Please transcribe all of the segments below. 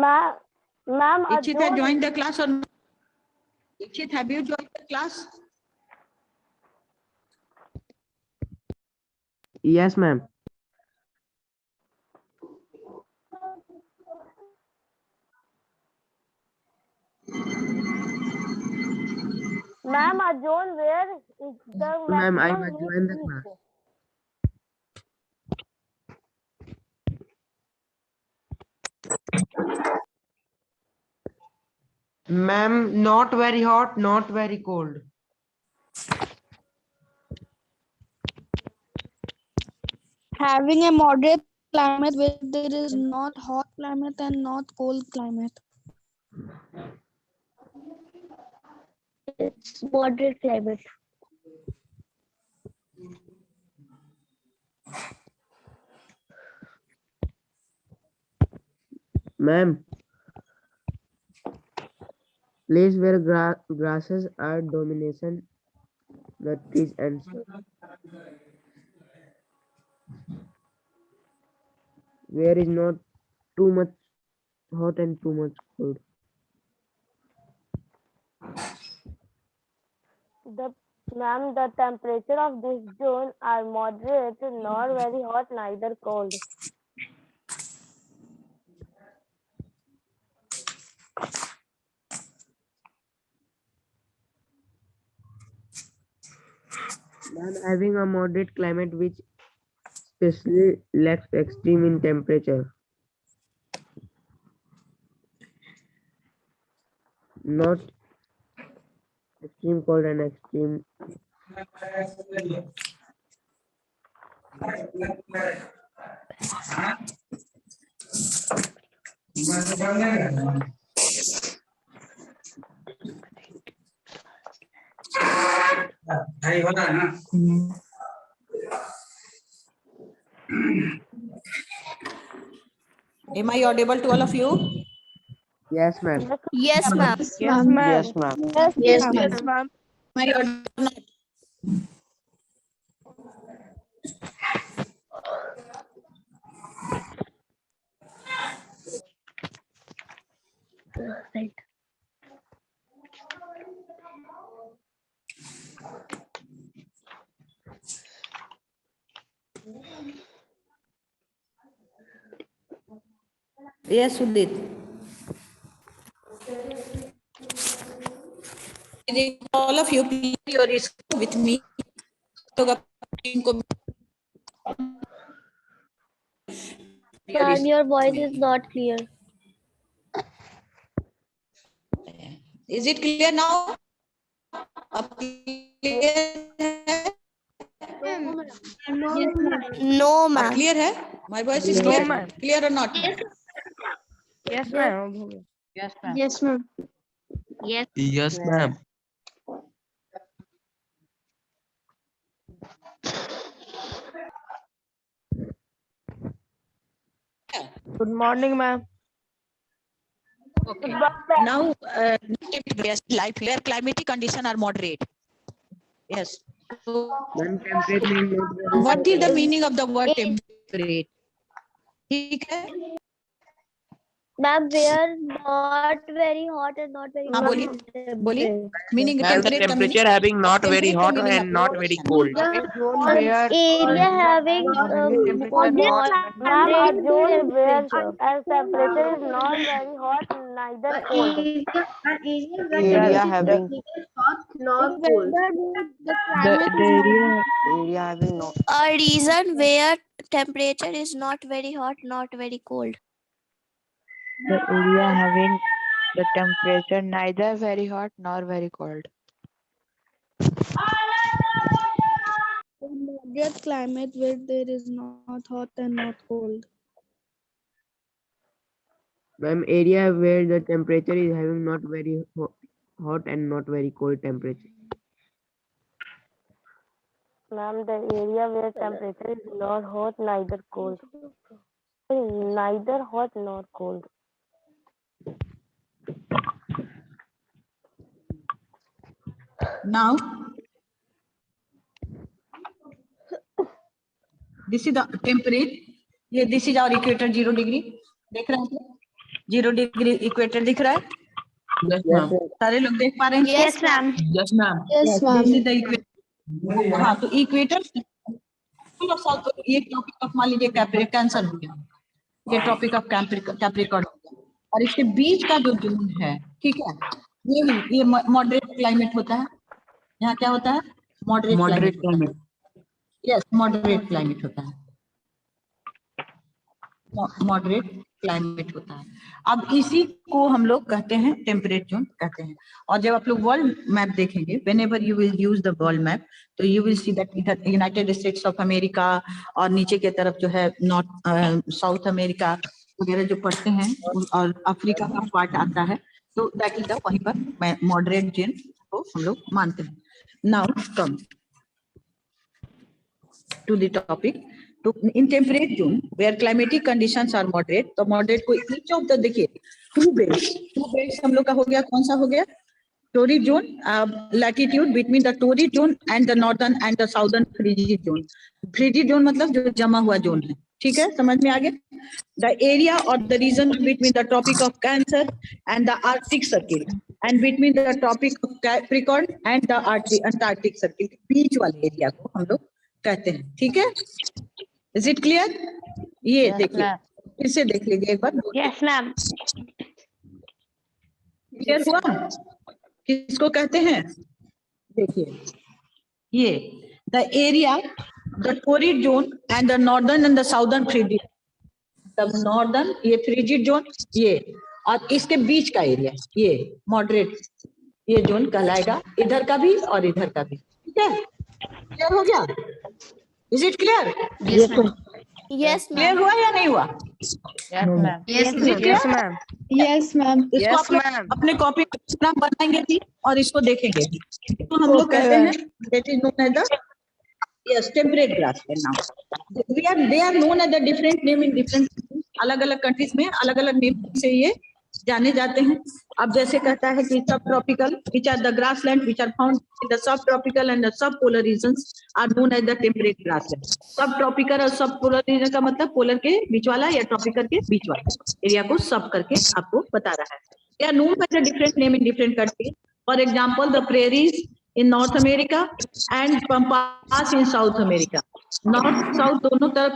Ma'am, Ikshit has joined the class or not? Ikshit, have you joined the class? Yes, ma'am. Ma'am, Arjun, where is the Ma'am, I maximum was heat joined the reached? class. Ma'am, not very hot, not very cold. Having a moderate climate where there is not hot climate and not cold climate. It's moderate climate. Ma'am, place where grasses are domination, the trees and where is not too much hot and too much cold. Ma'am, the temperature of this zone are moderate, nor very hot, neither cold. Ma'am, having a moderate climate which especially lacks extreme in temperature. Not extreme cold and extreme. Am I audible to all of you? Yes, ma'am. Yes, ma'am. Yes, ma'am. Yes, ma'am. Yes, Yes, ma'am. Am I audible or not? Right. Yes, Sudit. All of you, please your screen with me. Ma'am, your voice is not clear. Is it clear now? अब clear है? No, ma'am. Clear है? My voice is No, clear. ma'am. Clear or not? Yes, ma'am. Yes, ma'am. Yes, ma'am. Yes, ma'am. Good morning, ma'am. Okay. Now, life climatic condition are moderate. Yes. So, Ma'am, temperature is not very what hot is the and meaning of the word temperate? ठीक है? Ma'am, we are not very hot and not very हाँ, बोलिए. cold. बोलिए. Meaning Ma'am, the temperate temperature having not very temperate hot meaning and not very cold. Zone where Area having temperature moderate not zone where temperature. as temperature is not very hot, neither cold. area having area having no. A reason where temperature is not very hot, not very cold. The area having the temperature neither very hot nor very cold. A moderate climate where there is not hot and not cold. ma'am, area where the temperature is having not very hot and not very cold temperature. Ma'am, the area where temperature is not hot, neither cold. Neither hot nor cold. Now, this is the temperate. This is our equator 0 degree. देख रहे हैं 0 degree equator दिख रहा है? Yes, ma'am. सारे लोग देख पा रहे हैं? Yes, ma'am. Yes, ma'am. Yes, ma'am. This is the equator. हाँ, तो इक्वेटर ये टॉपिक ऑफ मान लीजिए कैंसर हो गया, ये टॉपिक ऑफ कैप्रिकॉर्न हो गया, और इसके बीच का जो जोन है, ठीक है, ये मॉडरेट क्लाइमेट होता है। यहाँ क्या होता है? Moderate climate. Yes, moderate climate होता है, मॉडरेट क्लाइमेट होता है। अब इसी को हम लोग कहते हैं टेम्परेट जोन कहते हैं। और जब आप लोग वर्ल्ड मैप देखेंगे, whenever you will use the world map, तो यू विल सी दैट इधर यूनाइटेड स्टेट्स ऑफ अमेरिका और नीचे की तरफ जो है नॉर्थ साउथ अमेरिका वगैरह जो पढ़ते हैं, और अफ्रीका का पार्ट आता है, तो दैट इज द वहीं पर मॉडरेट जोन को हम लोग मानते हैं। Now come to the topic. तो in temperate zone where climatic conditions are moderate, तो मॉडरेट को ईच ऑफ द देखिए टू बेल्ट्स हम लोग का हो गया, कौन सा हो गया? Torrid zone, latitude between the torrid zone and the northern and the southern frigid zone. Frigid zone मतलब जो जमा हुआ जोन है, ठीक है, समझ में आ गया? द एरिया और the region between the Tropic of Cancer and the Arctic Circle, and between the Tropic of Capricorn and the Antarctic Circle, बीच वाले एरिया को हम लोग कहते हैं, ठीक है? Is it clear? ये देखिए, फिर से देख लीजिए एक बार। Yes, ma'am. क्लियर हुआ? किसको कहते हैं? देखिए, ये the area, the torrid zone and the northern and the southern frigid, तब नॉर्दर्न ये फ्रिजिड जोन, ये और इसके बीच का एरिया ये मॉडरेट, ये जोन कहलाएगा, इधर का भी और इधर का भी, ठीक है? क्लियर हो गया? Is it clear? Yes, clear हुआ या नहीं हुआ? Yes, ma'am. Is it clear? Yes, ma'am. Yes, ma'am. इसको Yes, आप लोग ma'am. अपने कॉपी में बनाएंगे भी और इसको देखेंगे भी। तो हम लोग कहते हैं that is known as the yes temperate grassland now. They are known as the different name in different countries. अलग-अलग कंट्रीज में अलग-अलग नेम से ये जाने जाते हैं। अब जैसे कहता है कि सब tropical which are the grassland which are found in the subtropical and the subpolar regions are known as the temperate grassland. सब ट्रॉपिकल और सब पोलर रीजन का मतलब पोलर के बीच वाला या ट्रॉपिकल के बीच वाला एरिया को सब करके आपको बता रहा है। They are known by the different name in different countries. For example, the prairies in North America and pampas in South America. North south दोनों तरफ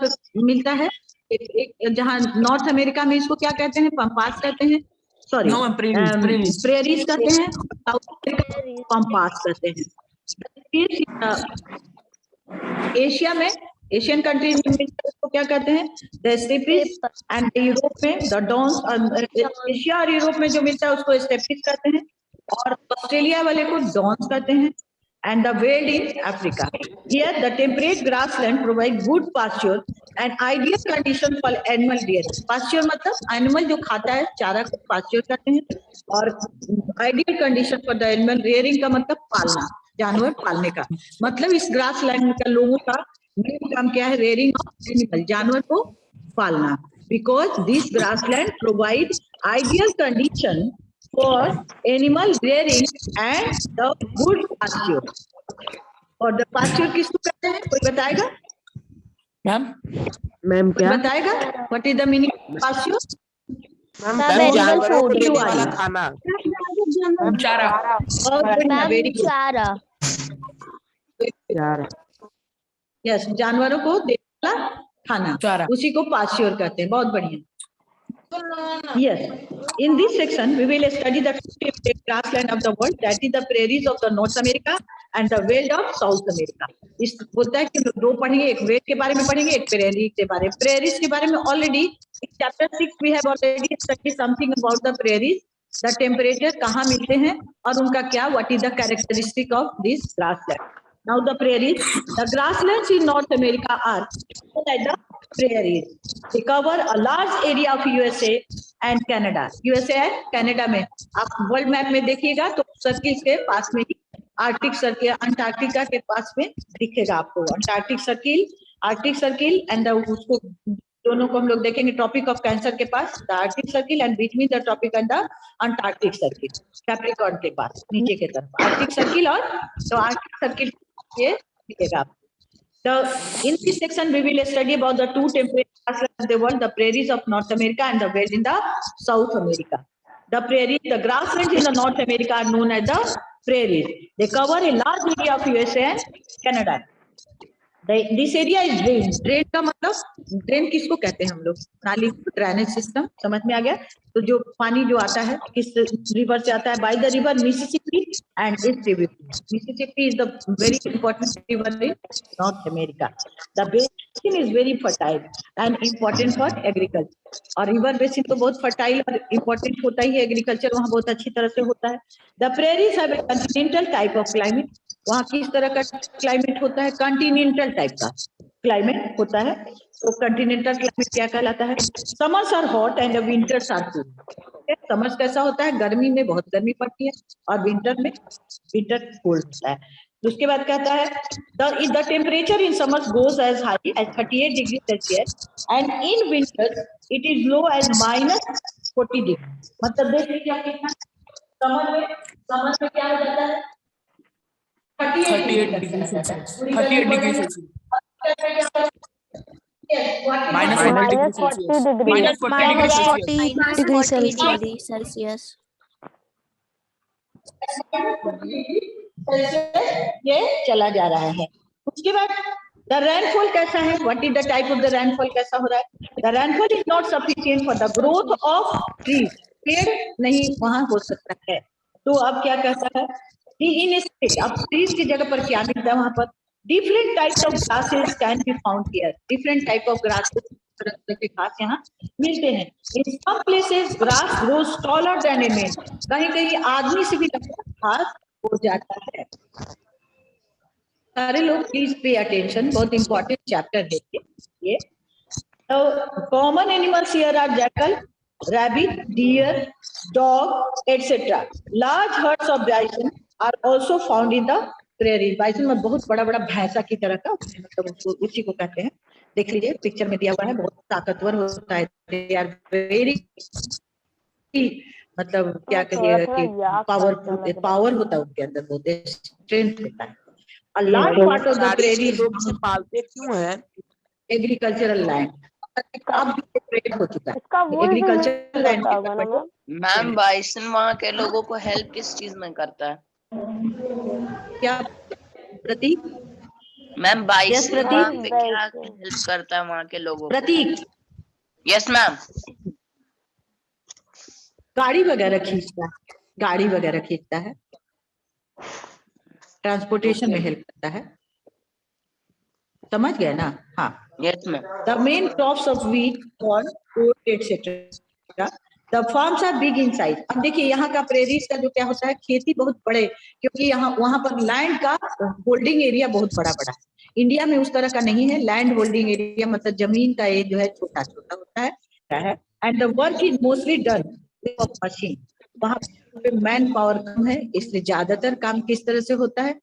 मिलता है। एक जहाँ नॉर्थ अमेरिका में इसको क्या कहते हैं? पम्पास कहते हैं, sorry No, ma'am, prairies. Prairies कहते हैं, साउथ अमेरिका पम्पास कहते हैं। एशिया में, एशियन कंट्रीज में इसको क्या कहते हैं? द स्टेपिस, एंड यूरोप में द डॉन्स, एशिया और यूरोप में जो मिलता है उसको स्टेपिस कहते हैं, और ऑस्ट्रेलिया वाले को डॉन्स कहते हैं, and the wild in Africa. Here, the temperate grassland provide good pasture and ideal condition for animal rearing. Pasture मतलब animal जो खाता है चारा को pasture कहते हैं, और ideal condition for the animal rearing का मतलब पालना, जानवर पालने का। मतलब इस grassland का लोगों का मेन काम क्या है? rearing of animal, जानवर को पालना। Because this grassland provide ideal condition for animal rearing and the good pasture. और the pasture किसको कहते हैं? कोई बताएगा? Ma'am? मैम कोई क्या? बताएगा? What is the meaning of pasture? Ma'am Ma'am, जानवरों को food. देने वाला खाना। चारा। Ma'am, Very good. chara. यार Yes, जानवरों को देने वाला खाना, चारा। उसी को pasture कहते हैं। बहुत बढ़िया। Yes. In this section, we will study the grassland of the world, that is the prairies of the North America and the wild of South America. इस बोलता है कि हम दो पढ़ेंगे, एक वेल के बारे में पढ़ेंगे, एक प्रेरी के बारे में। प्रेरीज के बारे में already chapter 6 we have already studied something about the prairies, the temperature कहाँ मिलते हैं और उनका क्या, what is the characteristic of this grassland. Now the prairies, the grasslands in North America are like the prairies. They cover a large area of USA and Canada. USA and Canada में आप world map में देखिएगा तो circle के पास में ही Arctic circle, Antarctica के पास में दिखेगा आपको Antarctic circle, Arctic Circle and उसको दोनों को हम लोग देखेंगे ट्रॉपिक ऑफ कैंसर के पास the Arctic Circle and between the tropic and the Antarctic Circle, Capricorn के पास नीचे के तरफ आर्कटिक सर्किल, और तो आर्कटिक सर्किल ये दिखेगा आपको। In this section, we will study about the two temperate grasslands of the world, the prairies of North America and the veld in the South America. The grasslands in the North America are known as the prairies. They cover a large area of USA and Canada. This area is drained. Drain का मतलब drain किसको कहते हैं हम लोग? नाली, drainage system, समझ में आ गया? तो जो पानी जो आता है किस रिवर से आता है? By the river Mississippi and it's tributary. Mississippi is the very important river in north America. The basin is very fertile and important for agriculture. और रिवर बेसिन तो बहुत फर्टाइल और इम्पोर्टेंट होता ही है, एग्रीकल्चर वहाँ बहुत अच्छी तरह से होता है. The prairies have a continental type of climate. वहाँ किस तरह का क्लाइमेट होता है? कॉन्टिनेंटल टाइप का क्लाइमेट होता है. तो कॉन्टिनेंटल क्लाइमेट क्या कहलाता है? Summers are hot and winters are cool. समर्स कैसा होता है? गर्मी में बहुत गर्मी पड़ती है और विंटर में विंटर कोल्ड होता है. उसके बाद कहता है the temperature in summers goes as high as 38 degree Celsius and in winter it is low as -40 degree. मतलब देखिए क्या कितना समर में क्या हो जाता है? 38 degree Celsius. 38 degree Celsius. minus 40 degree. -40 degree Celsius. ये चला जा रहा है. उसके बाद द रेनफॉल कैसा है? What is the type of the rainfall? कैसा हो रहा है? The rainfall is not sufficient for the growth of trees. पेड़ नहीं वहां हो सकता है. तो अब क्या कहता है? इन स्टेट अब ट्रीज की जगह पर क्या मिलता है वहां पर? Different types of grasses can be found here. Different type of grasses, तरह के घास यहाँ मिलते हैं. In some places grass grows taller than a man. कहीं कहीं आदमी से भी लंबा घास हो जाता है. सारे लोग प्लीज पे अटेंशन, बहुत इंपॉर्टेंट चैप्टर है ये. तो common animals here are jackal, rabbit, deer, dog, etc. Large herds of bison are also found in the prairies. Bison में बहुत बड़ा बड़ा भैंसा की तरह का, मतलब उसी को कहते हैं. देख लीजिए पिक्चर में दिया हुआ है. बहुत ताकतवर होता है. They are very, मतलब क्या कहिए कि पावर होता है उनके अंदर, बहुत स्ट्रेंथ होता है. A large part of the prairies पालते क्यों है? Agricultural land. अब हो चुका है इसका वो एग्रीकल्चरल लैंड. मैम बाइसन वहाँ के लोगों को हेल्प किस चीज में करता है? क्या प्रतीक? मैम बाइसन वहाँ पे प्रतीक. क्या हेल्प करता है वहाँ के लोगों को? प्रतीक यस मैम. गाड़ी वगैरह खींचता है. गाड़ी वगैरह खींचता है, ट्रांसपोर्टेशन में हेल्प करता है. समझ गए ना? हाँ. Yes ma'am. The main crops of wheat, corn, oat, etc. The farms are big in size. अब देखिए यहाँ का प्रेरीज का जो क्या होता है, खेती बहुत बड़े, क्योंकि यहाँ वहाँ पर लैंड का होल्डिंग एरिया बहुत बड़ा बड़ा है. इंडिया में उस तरह का नहीं है. लैंड होल्डिंग एरिया मतलब जमीन का ये जो है छोटा छोटा होता है. And the work is mostly done of machine. वहाँ पे मैन पावर कम है, इसलिए ज्यादातर काम किस तरह से होता है?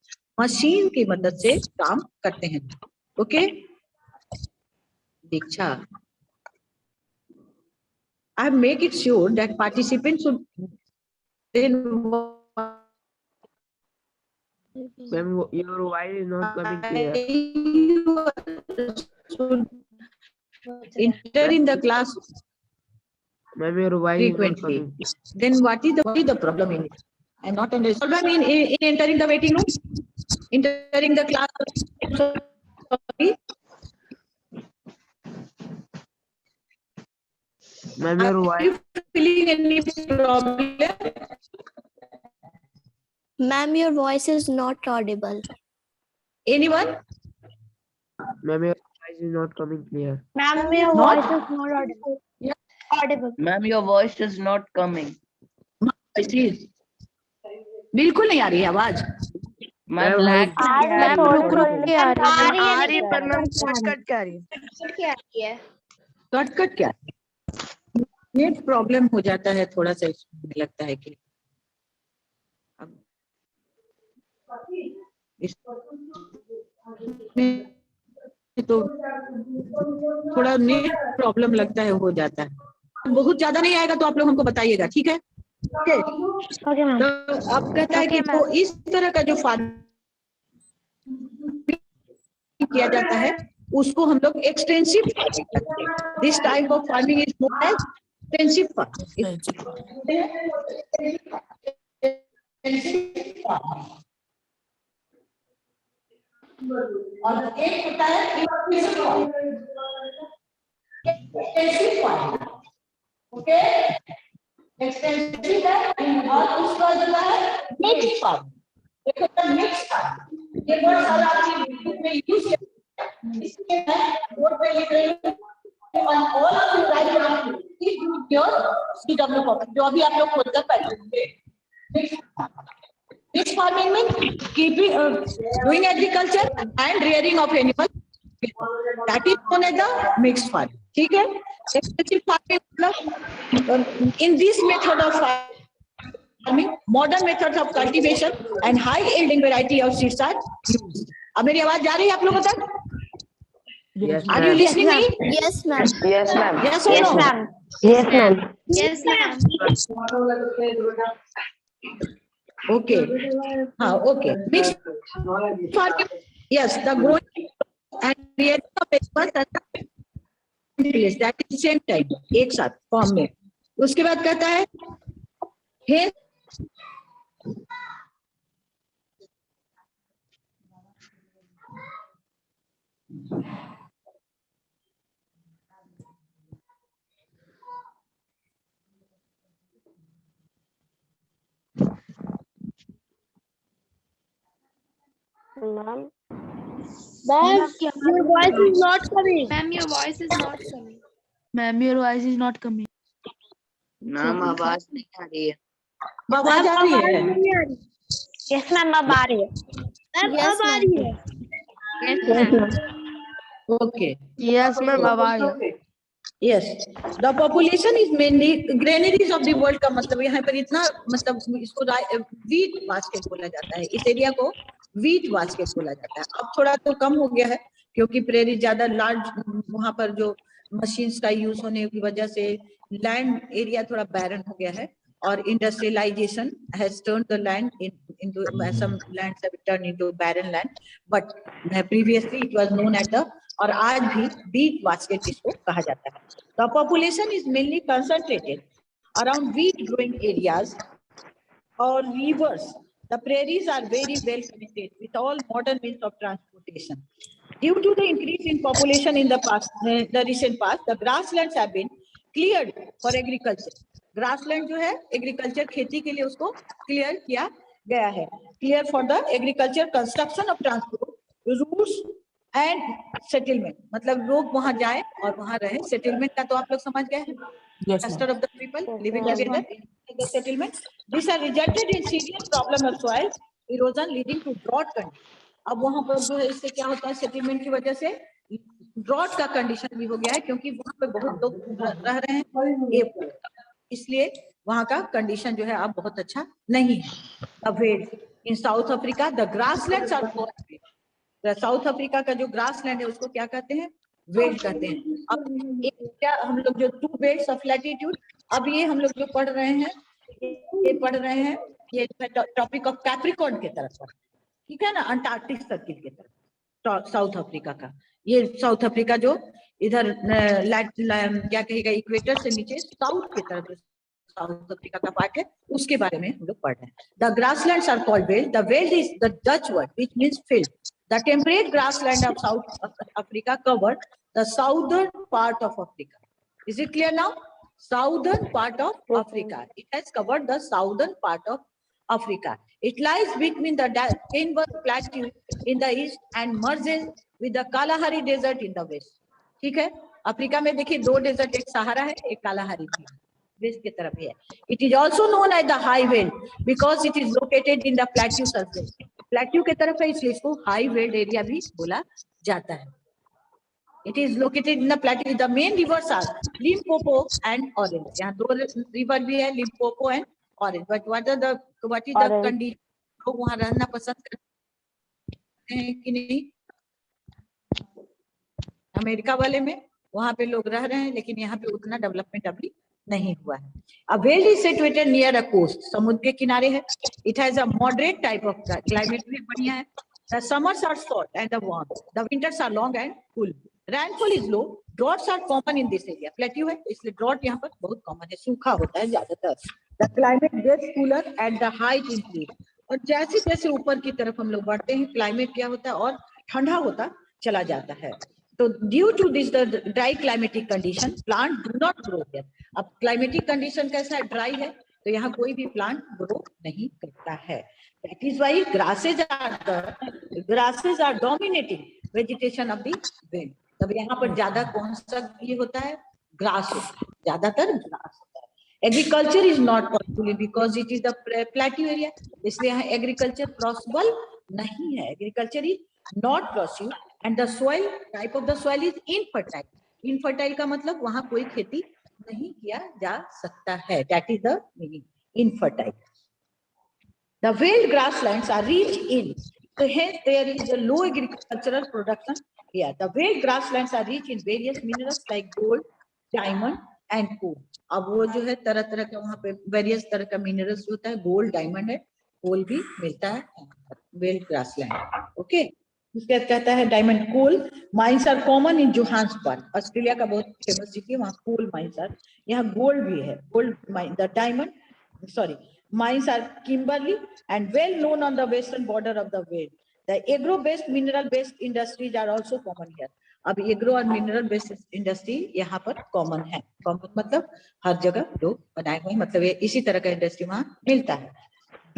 मशीन की मदद से काम करते हैं. Okay Diksha, I make it sure that participants should then Ma'am, your voice is not coming clear. should enter in the class Ma'am, your voice is not frequently. coming. Then what is the problem in it? I'm not understanding. Problem in entering the waiting room, entering the class. Sorry. Ma'am, your Are voice. you feeling any problem? Ma'am, your voice is not audible. Anyone? Ma'am, your voice is not coming clear. Ma'am, your Not- voice is not audible. Audible. Ma'am your voice is not coming. Please. बिल्कुल नहीं आ रही है आवाज. Ma'am lag आ रही पर ma'am cut के आ रही है. कट कट क्या? नेट प्रॉब्लम हो जाता है थोड़ा सा, इसमें लगता है कि अब तो थोड़ा नेट प्रॉब्लम लगता है, हो जाता है. बहुत ज्यादा नहीं आएगा तो आप लोग हमको बताइएगा, ठीक है? ओके. तो अब कहता है कि तो इस तरह का जो फार्मिंग किया जाता है उसको हम लोग एक्सटेंसिव फार्मिंग करते हैं। This type of farming is known as extensive farming. और एक होता है ओके, एक्सटेंसिव है और उसका जो है मिक्स फार्म, एक होता है मिक्स फार्म। ये बहुत सारा आपके बुक में यूज है, इसके बोर्ड पे लिख रही हूं on all of the right if your CW copy जो अभी आप लोग खोल कर पढ़ेंगे। मिक्स फार्मिंग में keeping doing agriculture and rearing of animals, that is known as the mixed farming. ठीक है, एक्सटेंसिव फार्मिंग मतलब in this method of farming modern methods of cultivation and high yielding variety of seeds are used. अब मेरी आवाज जा रही है आप लोगों तक? Yes, Are you listening me? Yes, ma'am. Yes, ma'am. Yes or no? Yes, ma'am. Yes, ma'am. Okay. Okay. Mixed farming. Yes, the growing and rearing of animals at the place, that is same time, एक साथ form में। उसके बाद कहता है Ma'am. Ma'am, your voice is not coming. Ma'am, your voice is not coming. Ma'am, your voice is not coming. Ma'am आवाज नहीं आ रही है। आवाज आ रही है? Yes, ma'am. अब आ रही है। Ma'am, Yes, अब आ ma'am. रही है। Yes, ma'am. Okay. Yes, ma'am, अब आ रही है। Yes, the population is mainly granaries of the world का मतलब यहाँ पर इतना मतलब इसको wheat basket बोला जाता है, इस एरिया को wheat basket बोला जाता है। अब थोड़ा तो कम हो गया है क्योंकि प्रेरी ज्यादा लार्ज वहाँ पर जो मशीन्स का यूज होने की वजह से लैंड एरिया थोड़ा बैरन हो गया है और industrialization has turn the land into some lands have turned into barren land, but previously it was known as the और आज भी wheat basket इसको कहा जाता है। The population is mainly concentrated around wheat growing areas or rivers. The prairies are very well connected with all modern means of transportation. Due to the increase in population in the past, the recent past, the grasslands have been cleared for agriculture. Grassland जो है agriculture खेती के लिए उसको clear किया गया है। Clear for the agriculture, construction of transport, routes and settlement. मतलब लोग वहाँ जाए और वहाँ रहे। Settlement का तो आप लोग समझ गए हैं। Yes, Cluster of the people living together in the settlement. These are resulted in serious problem of soil erosion leading to drought condition. अब वहाँ पर जो है इससे क्या होता है सेटलमेंट की वजह से ड्रॉट का कंडीशन भी हो गया है क्योंकि वहाँ पे बहुत लोग रह रहे हैं, इसलिए वहाँ का कंडीशन जो है अब बहुत अच्छा नहीं है। अब in South Africa the grasslands are called, South Africa का जो ग्रासलैंड है उसको क्या कहते हैं? वेल्ड कहते हैं। अब क्या हम लोग जो 2 बेल्ट्स ऑफ लैटिट्यूड, अब ये हम लोग जो पढ़ रहे हैं ये टॉपिक ऑफ कैप्रिकॉर्न के तरफ, ठीक है ना, अंटार्कटिक सर्किल के तरफ साउथ अफ्रीका का। ये साउथ अफ्रीका जो इधर क्या कहेगा इक्वेटर से नीचे साउथ की तरफ साउथ अफ्रीका का पार्ट है, उसके बारे में हम लोग पढ़ रहे हैं। The grasslands are called veld. The veld is the Dutch word which means field. The temperate grassland of South Africa covered the southern part of Africa. Is it clear now? Southern part of Africa. It has covered the southern part of Africa. It lies between the Canberra Plateau in the east and merges with the Kalahari Desert in the west. ठीक है, Africa में देखिए 2 desert, एक सहारा है, एक Kalahari भी waste की तरफ है। It is also known as the high veld because it is located in the plateau surface. Plateau की तरफ है इसलिए इसको हाई वेल्ड एरिया भी बोला जाता है। It is located in the plateau. The main rivers are Limpopo and Orange. यहाँ 2 रिवर भी है, Limpopo and Orange. But what is the condition? लोग वहाँ रहना पसंद करते हैं कि नहीं? अमेरिका वाले में वहाँ पे लोग रह रहे हैं, लेकिन यहाँ पे उतना डेवलपमेंट अभी नहीं हुआ है। A veld is situated near a coast. समुद्र के किनारे है। It has a moderate type of climate, भी बढ़िया है। The summers are short and the warm. The winters are long and cool. Rainfall is low. Droughts are common in this area. Plateau है, इसलिए drought यहाँ पर बहुत common है. सूखा होता है ज़्यादातर. The climate gets cooler at the height increase. और जैसे जैसे ऊपर की तरफ हम लोग बढ़ते हैं, climate क्या होता है और ठंडा होता चला जाता है. तो due to this the dry climatic condition, plant do not grow here. अब climatic condition कैसा है? Dry है, तो यहाँ कोई भी plant grow नहीं करता है. That is why grasses are dominating vegetation of the wind. तब यहाँ पर ज्यादा कौन सा ये होता है? ग्रास होता है, ज्यादातर ग्रास होता है. Agriculture is not possible because it is the plateau area, इसलिए यहाँ एग्रीकल्चर पॉसिबल नहीं है. Agriculture is not possible and the soil type of the soil is infertile. Infertile का मतलब वहां कोई खेती नहीं किया जा सकता है. That is the meaning infertile. The wild grasslands are rich in, so hence there is a low agricultural production here. The wild grasslands are rich in various minerals like gold, diamond and coal. अब वो जो है तरह तरह का वहाँ पे various तरह का minerals होता है, gold, diamond है, coal भी मिलता है. Wild grassland, okay? उसके बाद कहता है diamond coal mines are common in Johannesburg. Australia का बहुत famous city है, वहाँ coal mines are. यहाँ gold भी है, gold mine, the diamond, sorry. Mines are Kimberley and well known on the western border of the world. The agro-based, mineral-based industries are also common here. अब agro और mineral-based industry यहाँ पर common है. Common मतलब हर जगह लोग बनाए हुए, मतलब ये इसी तरह का industry वहाँ मिलता है.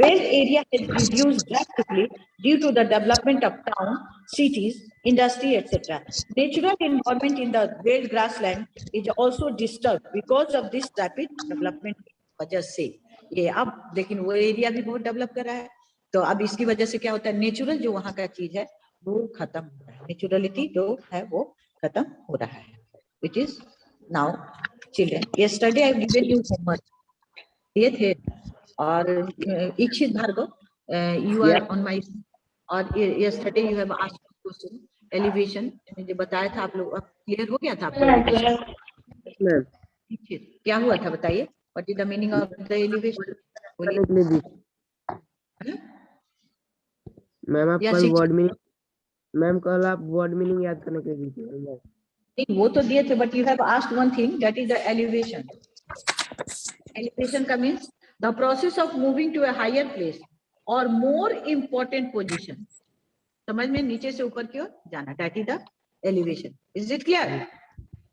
Veld area has reduced drastically due to the development of town, cities, industry, etc. Natural environment in the veld grassland is also disturbed because of this rapid development वजह से. ये अब लेकिन वो एरिया भी बहुत डेवलप कर रहा है, तो अब इसकी वजह से क्या होता है? नेचुरल जो वहाँ का चीज है वो खत्म हो रहा है. नेचुरलिटी जो है वो खत्म हो रहा है. It is now children. Yesterday I have given you homework. ये थे और इक्षित Bhargava, you are on my, और yesterday you have asked question elevation. मुझे बताया था, आप लोग क्लियर हो गया था आपको? इक्षित क्या हुआ था बताइए? What is the meaning of the elevation? Ma'am आप कल वर्ड मीनिंग, मैम कल आप वर्ड मीनिंग याद करने के लिए दीजिए. वो तो दिए थे, but you have asked one thing, that is the elevation. Elevation का means the process of moving to a higher place or more important position. समझ में नीचे से ऊपर की ओर जाना. That is the elevation. Is it clear?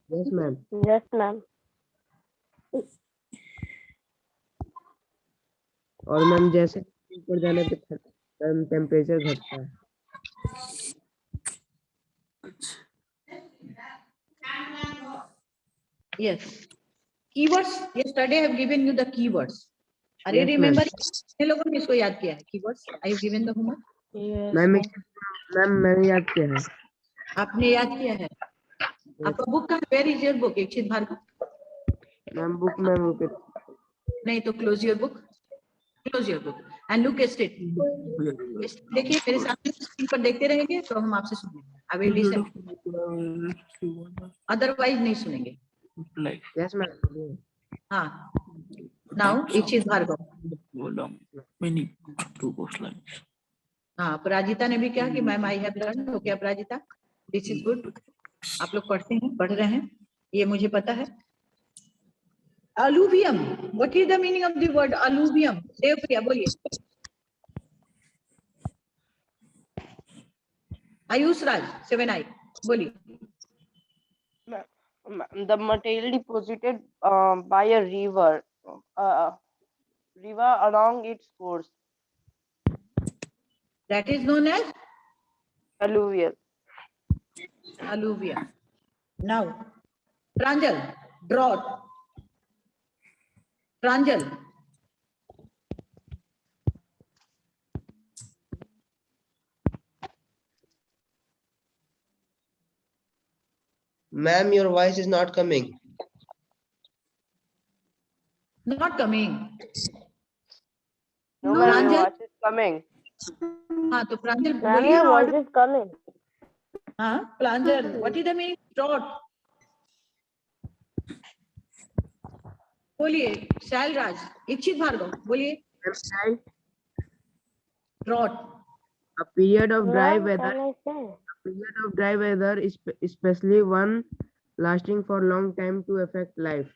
Yes ma'am. Yes, ma'am. और ma'am जैसे ऊपर जाने पे टेम्परेचर घटता है. Yes. Keywords. Yesterday I have given you the keywords. Are you Yes, remember? कितने लोगों ने इसको याद किया है? Keywords. I have given the homework. Ma'am मैंने याद किया है. आपने याद किया है? आपका बुक का where is your book? Ikshit Bhargav. Ma'am book ma'am नहीं तो close your book. Close your book and look at it. देखिए मेरे सामने स्क्रीन पर देखते रहेंगे तो हम आपसे सुनेंगे. I will listen. Otherwise नहीं सुनेंगे. Yes ma'am. हाँ. Now इक्षित भार्गव. हाँ, अपराजिता ने भी कहा कि ma'am I have learn. Okay Aparajita, this is good. आप लोग पढ़ते हैं, पढ़ रहे हैं, ये मुझे पता है. Alluvium. What is the meaning of the word alluvium? Devpriya बोलिए. आयुष राज 7I बोलिए. The material deposited by a river along its course. That is known as Alluvial. alluvium. Now, Pranjal, drought. Pranjal. Ma'am, your voice is not coming. Not coming. No, ma'am, your voice is coming. हाँ तो प्रांजल Ma'am, बोलिए. your voice is coming. हाँ प्रांजल, what is the meaning of drought? बोलिए. शैलराज, इक्षित भार्गव बोलिए. Drought. A period of dry Ma'am, weather. can I say? Period of dry weather is especially one lasting for long time to affect life.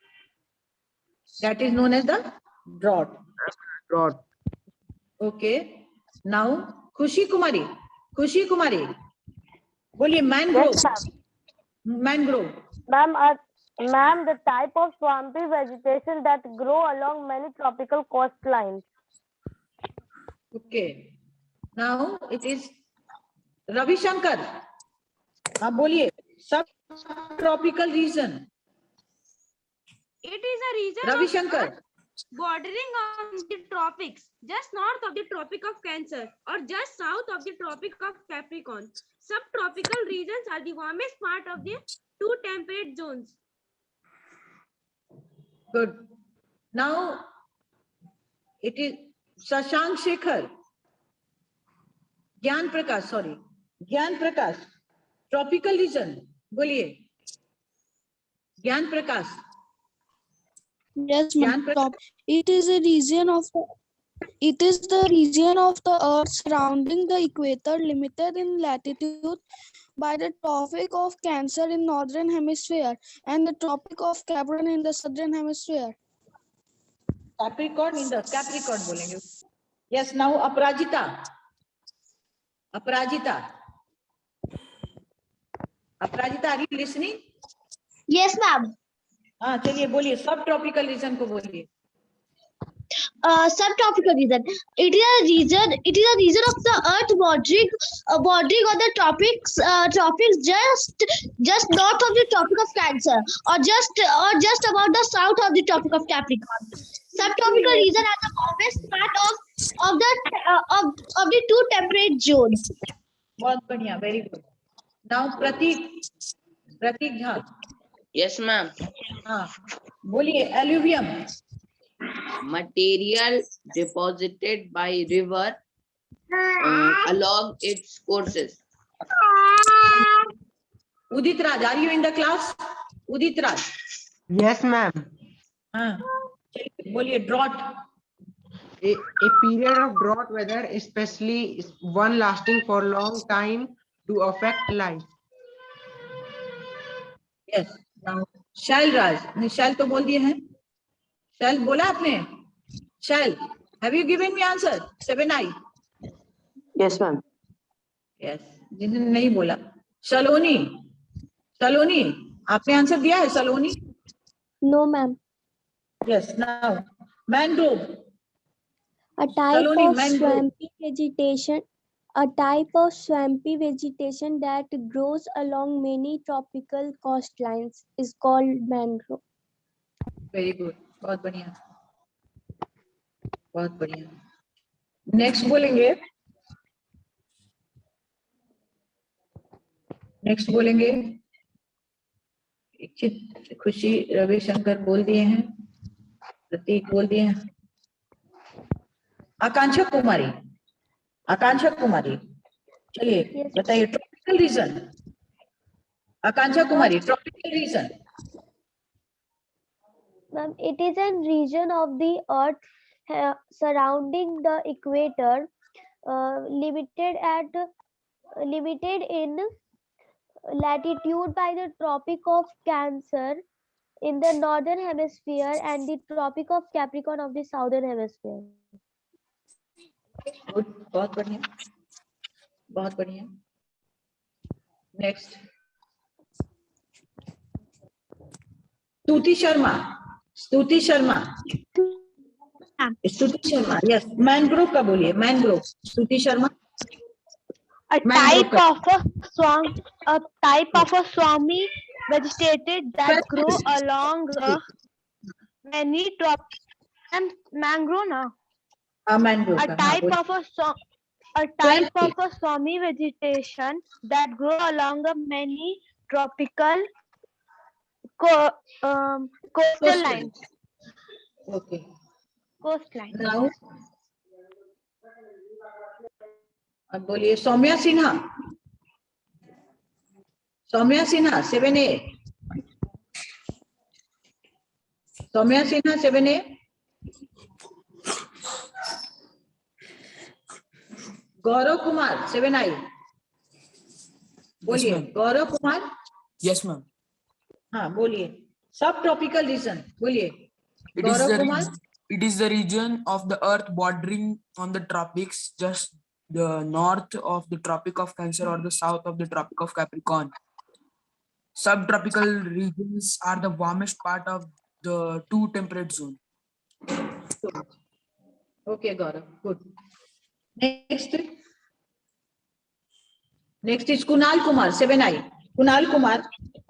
That is known as the drought. Drought. Okay. Now, Khushi Kumari. Khushi Kumari. बोलिए mangrove. Yes, Mangrove. ma'am, the type of swampy vegetation that grow along many tropical coastlines. Okay. Now it is Ravi Shankar. आप बोलिए subtropical region. It is a region Ravi of Shankar. Earth bordering on the tropics, just north of the Tropic of Cancer or just south of the Tropic of Capricorn. Subtropical regions are the warmest part of the two temperate zones. Good. Now it is Shashank Shekhar. Gyan Prakash, sorry. Gyan Prakash. Tropical region. बोलिए. Gyan Prakash. Yes, ma'am. It is a region of it is the region of the earth surrounding the equator, limited in latitude by the Tropic of Cancer in northern hemisphere and the Tropic of Capricorn in the southern hemisphere. Capricorn in the Capricorn बोलेंगे. Yes, now Aparajita. Aparajita. Aparajita, are you listening? Yes, ma'am. हाँ चलिए बोलिए सब tropical region को बोलिए. Subtropical region. It is a region. It is a region of the Earth bordering on the tropics. Tropics just north of the Tropic of Cancer, or just about the south of the Tropic of Capricorn. Subtropical region are the warmest part of the two temperate zones. बहुत बढ़िया, very good. Now प्रतीक Jha. Yes, ma'am. हाँ बोलिए alluvium. Material deposited by river along its courses. Udit Raj, are you in the class? Udit Raj. Yes, ma'am. हाँ बोलिए drought. A period of drought weather, especially one lasting for long time to affect life. Yes. Now शैल राज. शैल तो बोल दिए हैं. शैल बोला आपने? शैल, have you given me answer? 7I. Yes, ma'am. Yes. जिन्होंने नहीं बोला. सलोनी, आपने आंसर दिया है सलोनी? No, ma'am. Yes. Now mangrove. A type Saloni, of mangrove. swampy vegetation. A type of swampy vegetation that grows along many tropical coastlines is called mangrove. Very good. बहुत बढ़िया. बहुत बढ़िया. Next बोलेंगे. Next बोलेंगे. इच्छित, खुशी, रविशंकर बोल दिए हैं. प्रतीक बोल दिए हैं. आकांक्षा कुमारी. चलिए बताइए tropical region. Akanksha Kumari, tropical region. Ma'am, it is a region of the earth surrounding the equator, limited in latitude by the Tropic of Cancer in the northern hemisphere and the Tropic of Capricorn of the southern hemisphere. Good. बहुत बढ़िया. Next. स्तुति Sharma. Yes. Mangrove का बोलिए. Mangrove. स्तुति Sharma. A type of a swami vegetated that grow along many tropics and mangrove now. Mangrove. A type of a swami vegetation that grow along many tropical coastal lines. Okay. Coastline. Now, अब बोलिए Saumya Sinha. 7A. Saumya Sinha 7A. Gaurav Kumar 7I बोलिए। ma'am. Gaurav Kumar, Yes, ma'am. हाँ बोलिए। सब tropical region बोलिए। It is Gaurav the Kumar, it is the region of the earth bordering on the tropics, just the north of the Tropic of Cancer or the south of the Tropic of Capricorn. Subtropical regions are the warmest part of the two temperate zone. Okay Gaurav, good. Next is Kunal Kumar 7I। Kunal Kumar,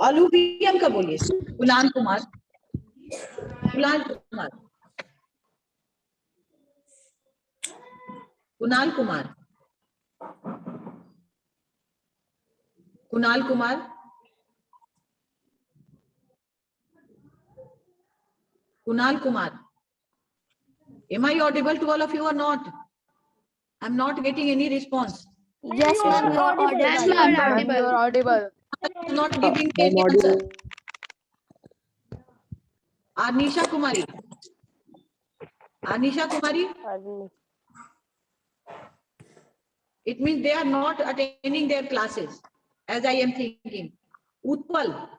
alluvium का बोलिए। Kunal Kumar, Kunal Kumar, Kunal Kumar, Kunal Kumar, Kunal Kumar. Am I audible to all of you or not? I'm not getting any response. Yes, ma'am, you are audible. You are audible. Not giving me any answer. Anisha Kumari. Anisha Kumari. It means they are not attending their classes, as I am thinking. Utpal,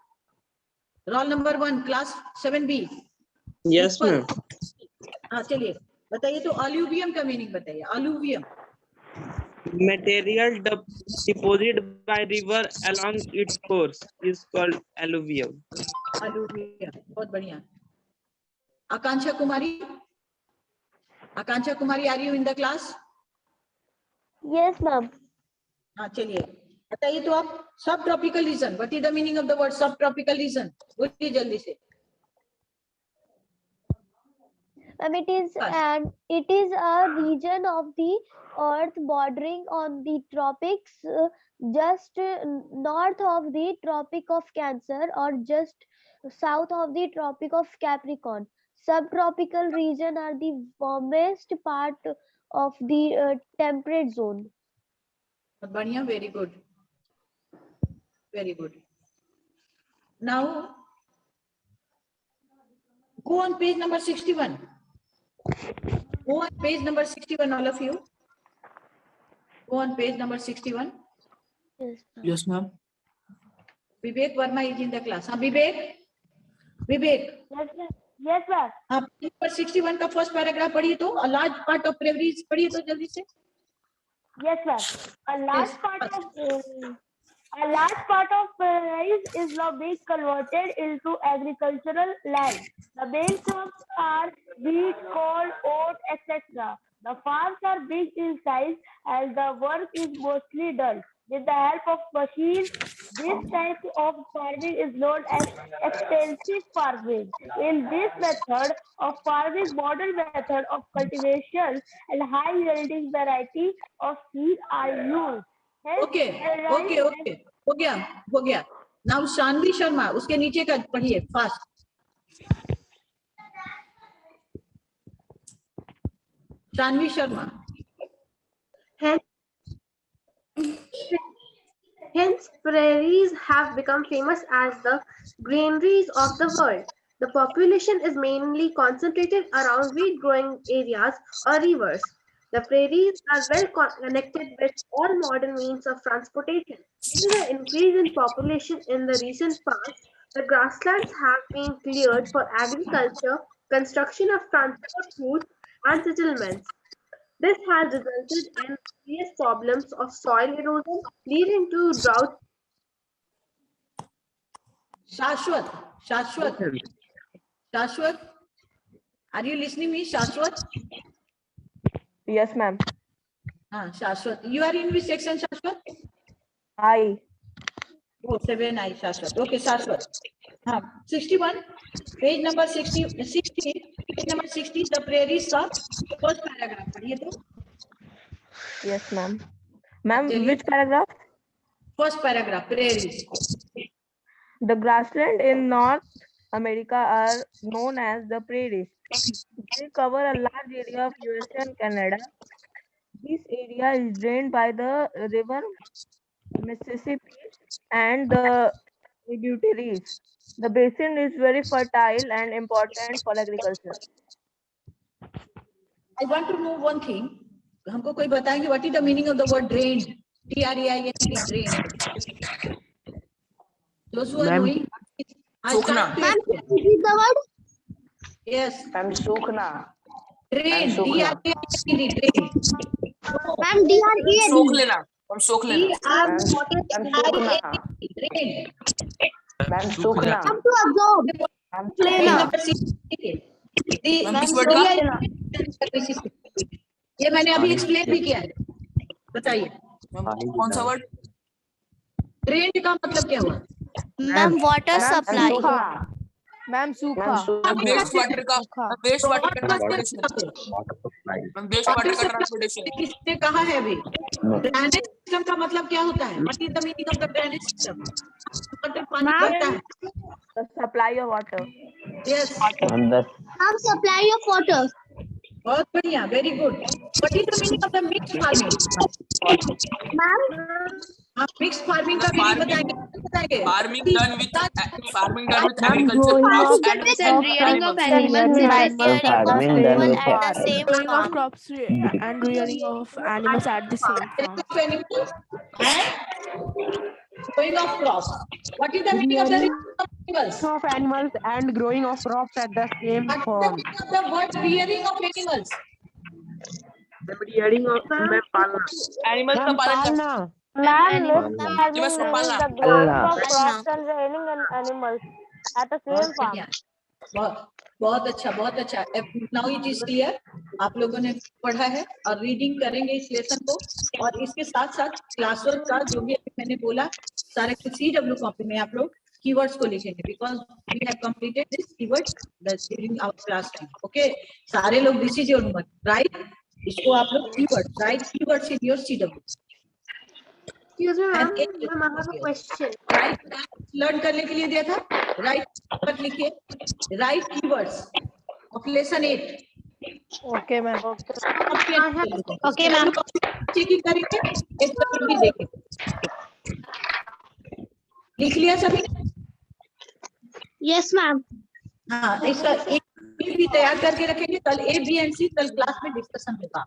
roll number 1, class 7B. Yes, ma'am. हाँ चलिए बताइए। तो alluvium का meaning बताइए। Alluvium Material deposited by river along its course is called alluvium. Alluvium, बहुत बढ़िया। Akanksha Kumari, Akanksha Kumari, are you in the class? Yes, ma'am. हाँ चलिए बताइए। तो आप subtropical region, what is the meaning of the word subtropical region? बोलिए जल्दी से। It is a region of the earth bordering on the tropics, just north of the Tropic of Cancer or just south of the Tropic of Capricorn. Subtropical region are the warmest part of the temperate zone. बढ़िया, very good, very good. Now go on page number 61. Go on page number 61, all of you. Go on page number 61. Yes, ma'am. Vivek Verma is in the class. हाँ Vivek, Vivek. Yes, sir. हाँ page number 61 का first paragraph पढ़िए तो। A large part of prairies पढ़िए तो जल्दी से। Yes, sir. A large part of prairies is now being converted into agricultural land. The main crops are wheat, corn, oat, etc. The farms are big in size and the work is mostly done with the help of machines. This type of farming is known as extensive farming. In this method of farming, modern method of cultivation and high yielding variety of seed are used. Okay, okay, okay. हो गया, हो गया। Now Shanvi Sharma, उसके नीचे का पढ़िए fast. Shanvi Sharma. Hence, prairies have become famous as the granaries of the world. The population is mainly concentrated around wheat-growing areas or rivers. The prairies are well connected with all modern means of transportation. Due to the increase in population in the recent past, the grasslands have been cleared for agriculture, construction of transport routes, and settlements. This has resulted in serious problems of soil erosion, leading to drought. Shashwat, Shashwat, Shashwat, are you listening me, Shashwat? Yes, ma'am. Shashwat, you are in which section, Shashwat? I. Oh, 7I, Shashwat. Okay, Shashwat. 61, page number 60, page number 60, the prairies of first paragraph. पढ़िए तो। Yes, ma'am. Ma'am, which paragraph? First paragraph, prairies. The grassland in North America are known as the prairies. They cover a large area of USA and Canada. This area is drained by the river Mississippi and the tributaries. The basin is very fertile and important for agriculture. I want to know one thing. हमको कोई बताएंगे what is the meaning of the word drain? DRAIN, drain. Those who are Ma'am. knowing, सूखना। the word? Yes. Ma'am सूखना। Drain. सूखना। DRAIN, drain। Ma'am, DRAN. सोख लेना। हम सोख लेना। Drain। मैम सूखना। Ma'am, to absorb. ये मैंने अभी एक्सप्लेन भी किया है, बताइए। कौन सा वर्ड? ड्रेन का मतलब क्या हुआ? Ma'am water supply. मैम सूखा। वेस्ट वाटर का ट्रांसपोर्टेशन। वेस्ट वाटर का ट्रांसपोर्टेशन। किसने कहा है अभी? ड्रेनेज सिस्टम का मतलब क्या होता है? What is the meaning of the drainage system? Water पानी करता है। The supply of water. Yes. Ma'am, supply of water. बहुत बढ़िया, very good. What is the meaning of the mixed farming? आप मिक्स्ड फार्मिंग का भी बताएंगे। Farming done with agriculture crops and rearing of animals at the same farm. Crops and rearing of animals at the same farm. Growing of crops. What is the meaning of the animals? Of animals and growing of crops at the same farm. What is the meaning of the word rearing of animals? The rearing of Animals Ma'am, पालना। crops and rearing animals at the same farm. बहुत अच्छा, बहुत अच्छा। Now it is clear. आप लोगों ने पढ़ा है और रीडिंग करेंगे इस लेसन को, और इसके साथ साथ क्लास वर्क का जो भी मैंने बोला सारे CW कॉपी में आप लोग कीवर्ड्स को लिखेंगे, because we have completed this keywords during our class time. Okay, सारे लोग this is your homework, right? इसको आप लोग keyword write keywords in your CW। Excuse me, ma'am. Ma'am, I have a question. Write learn करने के लिए दिया था, राइट पर लिखिए write keywords of lesson 8। Okay, ma'am. Okay ma'am, checking करेंगे, एक बार भी देखें। लिख लिया सभी? Yes, ma'am. हाँ, इसका एक भी तैयार करके रखेंगे, कल A, B and C कल क्लास में डिस्कशन होगा।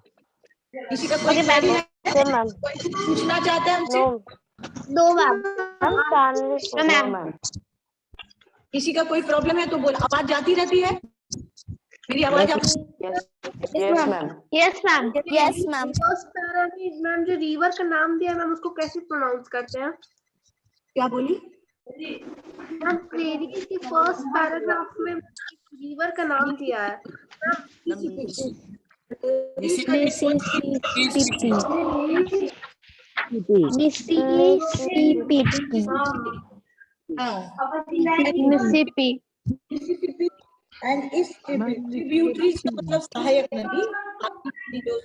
किसी का कोई क्वेरी है? कोई पूछना चाहता है हमसे? No, ma'am. मैम किसी का कोई प्रॉब्लम है तो बोल। आवाज जाती रहती है मेरी आवाज? आप yes ma'am. Yes, ma'am. Yes, ma'am. First para में मैम जो रिवर का नाम दिया मैम उसको कैसे प्रोनाउंस करते हैं? क्या बोली? मैम प्रेरी के फर्स्ट पैराग्राफ में रिवर का नाम दिया है। Mississippi. एंड इस ट्रिब्यूटरीज का मतलब सहायक नदी, आपकी जो